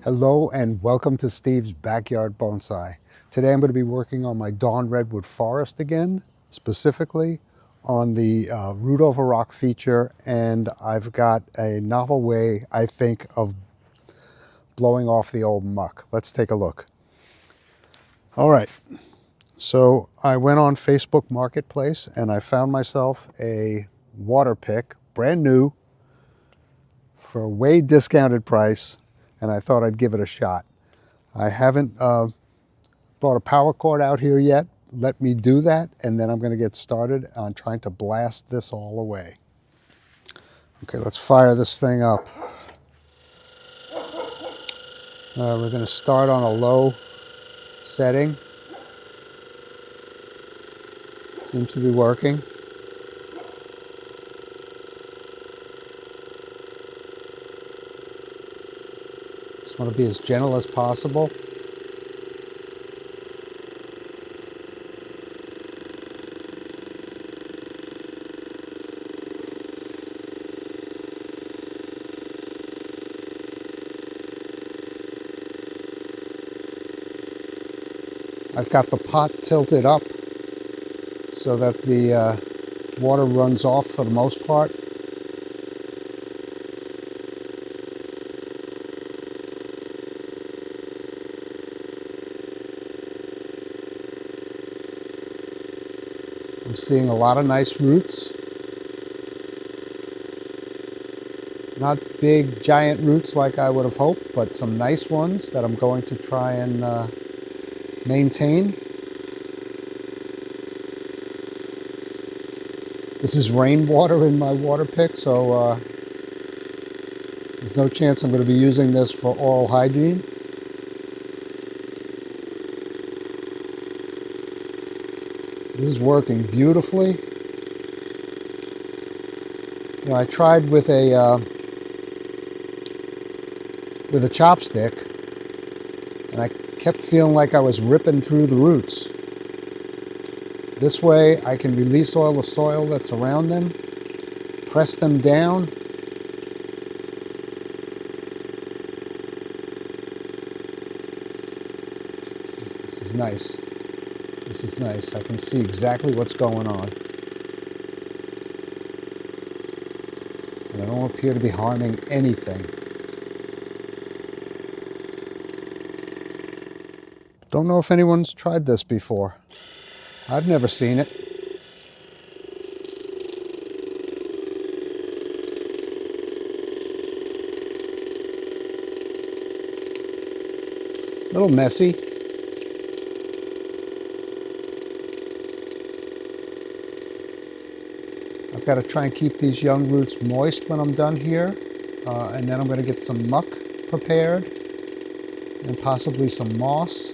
Hello and welcome to Steve's Backyard Bonsai. Today I'm going to be working on my Dawn Redwood Forest again, specifically on the root over rock feature, and I've got a novel way, I think, of blowing off the old muck. Let's take a look. All right, so I went on Facebook Marketplace and I found myself a WaterPik, brand new, for a way discounted price, and I thought I'd give it a shot. I haven't brought a power cord out here yet. Let me do that, and then I'm going to get started on trying to blast this all away. Okay, let's fire this thing up. We're going to start on a low setting. Seems to be working. Just want to be as gentle as possible. I've got the pot tilted up so that the water runs off for the most part. I'm seeing a lot of nice roots. Not big giant roots like I would have hoped, but some nice ones that I'm going to try and maintain. This is rainwater in my WaterPik, so there's no chance I'm going to be using this for oral hygiene. This is working beautifully. You know, I tried with a chopstick, and I kept feeling like I was ripping through the roots. This way I can release all the soil that's around them, press them down, this is nice. This is nice. I can see exactly what's going on. And I don't appear to be harming anything. Don't know if anyone's tried this before. I've never seen it. A little messy. I've got to try and keep these young roots moist when I'm done here. And then I'm going to get some muck prepared and possibly some moss.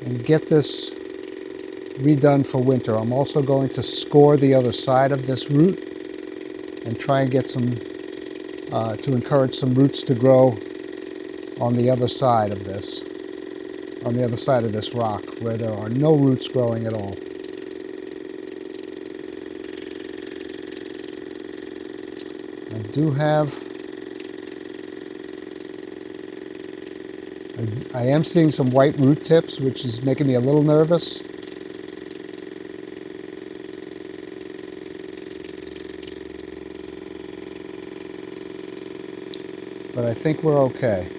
And get this redone for winter. I'm also going to score the other side of this root and try and get some, to encourage some roots to grow on the other side of this. On the other side of this rock where there are no roots growing at all. I do have, I am seeing some white root tips, which is making me a little nervous. But I think we're okay.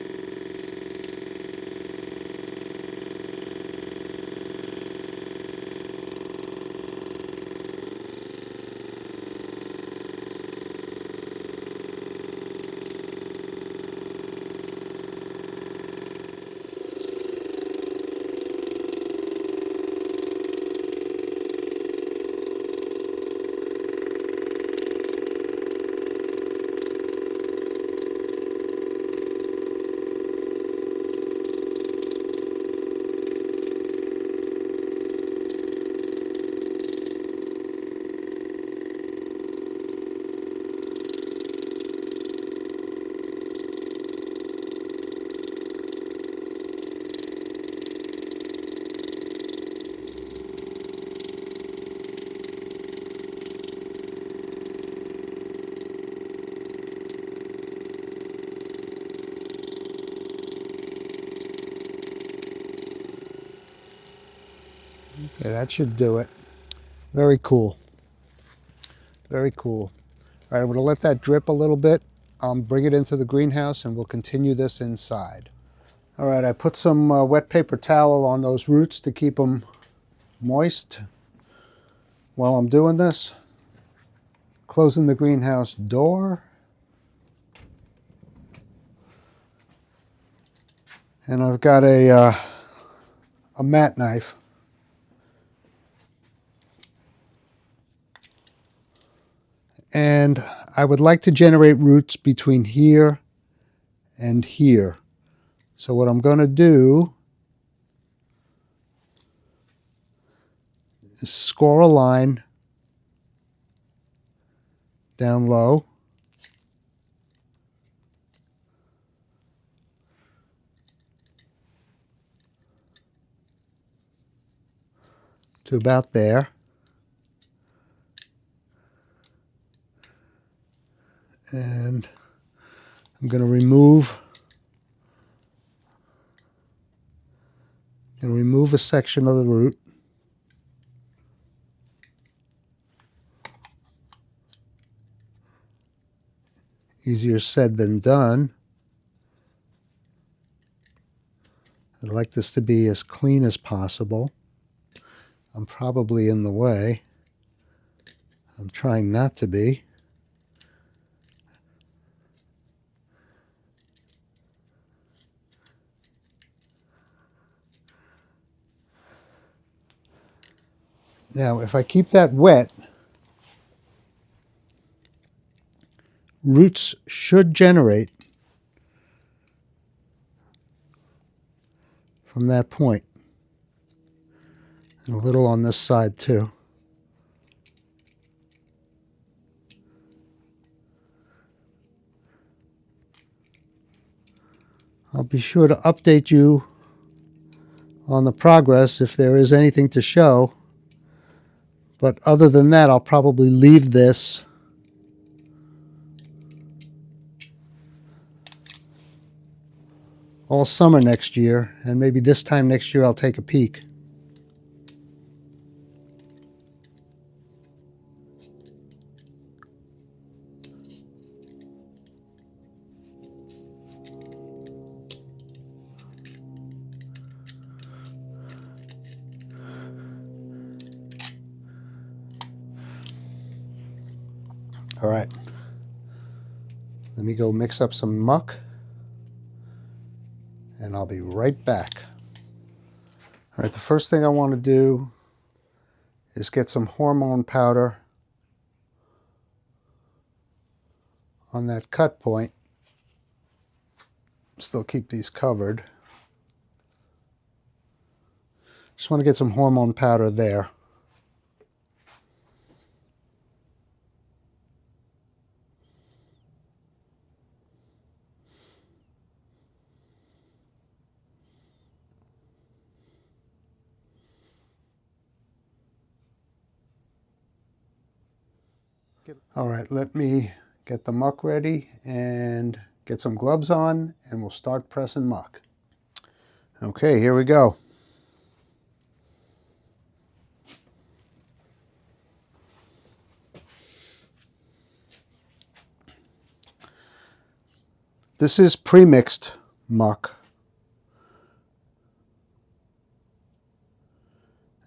Okay, that should do it. Very cool. Very cool. All right, I'm going to let that drip a little bit. Bring it into the greenhouse and we'll continue this inside. All right, I put some wet paper towel on those roots to keep them moist while I'm doing this. Closing the greenhouse door. And I've got a mat knife. And I would like to generate roots between here and here. So what I'm going to do is score a line down low. To about there. And I'm going to remove a section of the root. Easier said than done. I'd like this to be as clean as possible. I'm probably in the way. I'm trying not to be. Now, if I keep that wet, roots should generate from that point. And a little on this side too. I'll be sure to update you on the progress if there is anything to show. But other than that, I'll probably leave this all summer next year, and maybe this time next year I'll take a peek. All right, let me go mix up some muck, and I'll be right back. All right, the first thing I want to do is get some hormone powder on that cut point. Still keep these covered. Just want to get some hormone powder there. All right, let me get the muck ready and get some gloves on, and we'll start pressing muck. Okay, here we go. This is pre-mixed muck.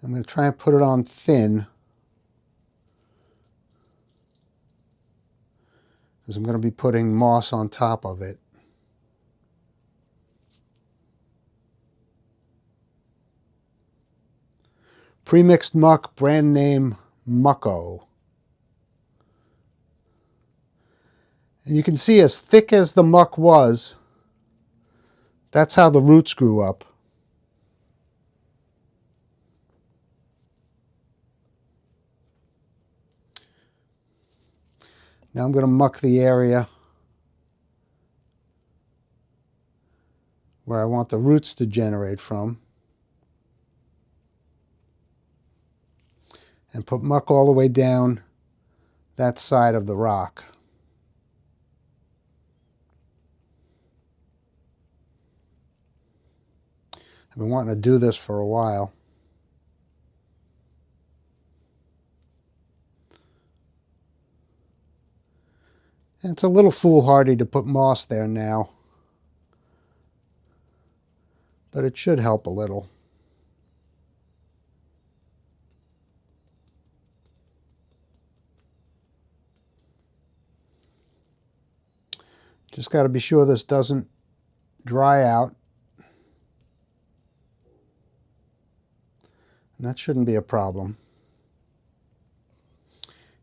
I'm going to try and put it on thin, because I'm going to be putting moss on top of it. Pre-mixed muck, brand name Mucko. And you can see as thick as the muck was, that's how the roots grew up. Now I'm going to muck the area where I want the roots to generate from, and put muck all the way down that side of the rock. I've been wanting to do this for a while. And it's a little foolhardy to put moss there now, but it should help a little. Just got to be sure this doesn't dry out. And that shouldn't be a problem.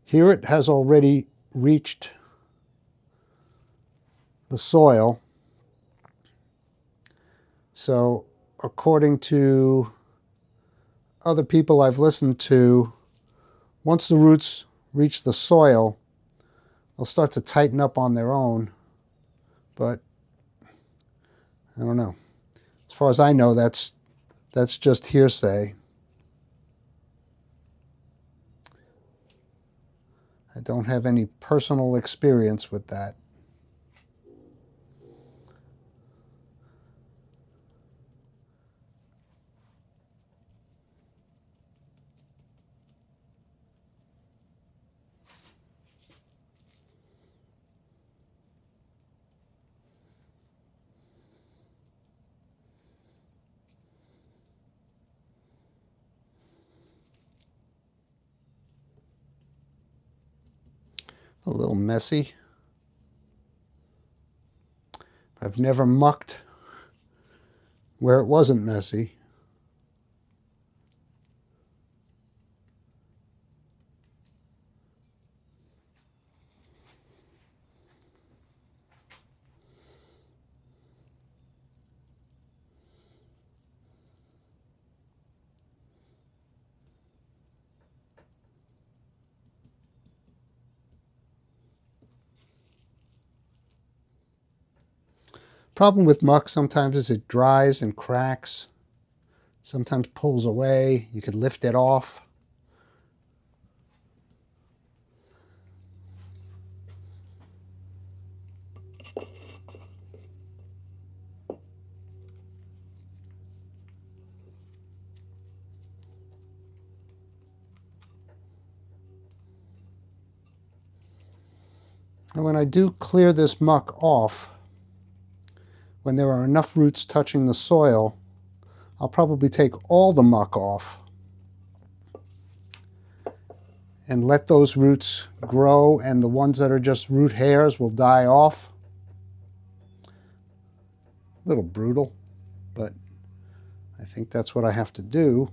Here it has already reached the soil. So according to other people I've listened to, once the roots reach the soil, they'll start to tighten up on their own. But I don't know. As far as I know, that's just hearsay. I don't have any personal experience with that. A little messy. I've never mucked where it wasn't messy. Problem with muck sometimes is it dries and cracks, sometimes pulls away. You could lift it off. And when I do clear this muck off, when there are enough roots touching the soil, I'll probably take all the muck off and let those roots grow, and the ones that are just root hairs will die off. A little brutal, but I think that's what I have to do.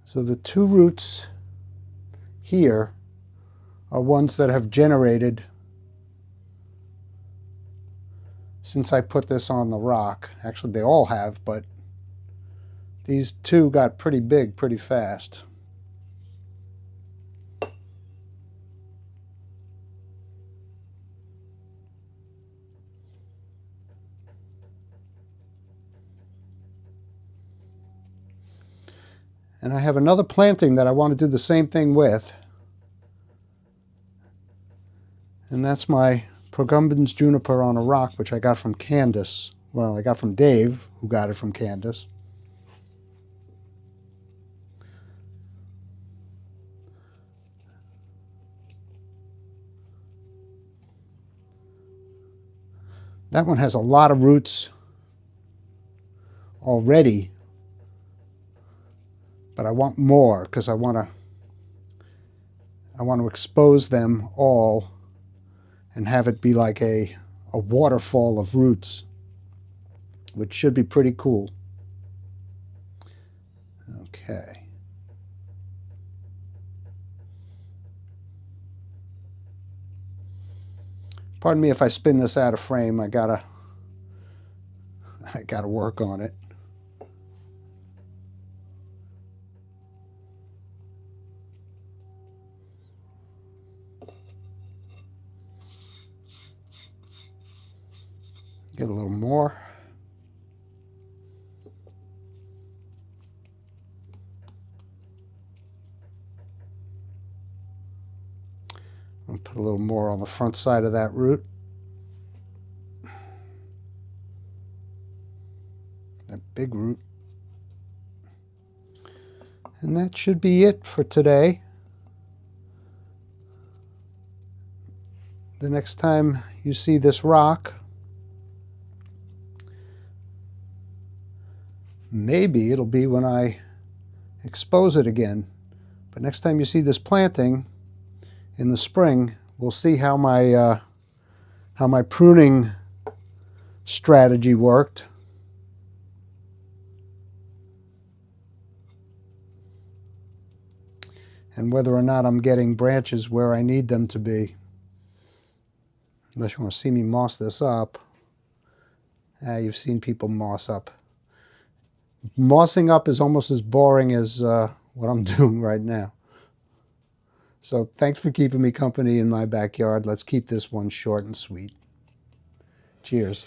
So the two roots here are ones that have generated since I put this on the rock. Actually, they all have, but these two got pretty big pretty fast. And I have another planting that I want to do the same thing with. And that's my Progumbens juniper on a rock, which I got from Candace. Well, I got from Dave, who got it from Candace. That one has a lot of roots already, but I want more because I want to expose them all and have it be like a waterfall of roots, which should be pretty cool. Okay. Pardon me if I spin this out of frame. I gotta work on it. Get a little more. I'll put a little more on the front side of that root. That big root. And that should be it for today. The next time you see this rock, maybe it'll be when I expose it again. But next time you see this planting in the spring, we'll see how my pruning strategy worked. And whether or not I'm getting branches where I need them to be. Unless you want to see me moss this up. You've seen people moss up. Mossing up is almost as boring as what I'm doing right now. So thanks for keeping me company in my backyard. Let's keep this one short and sweet. Cheers.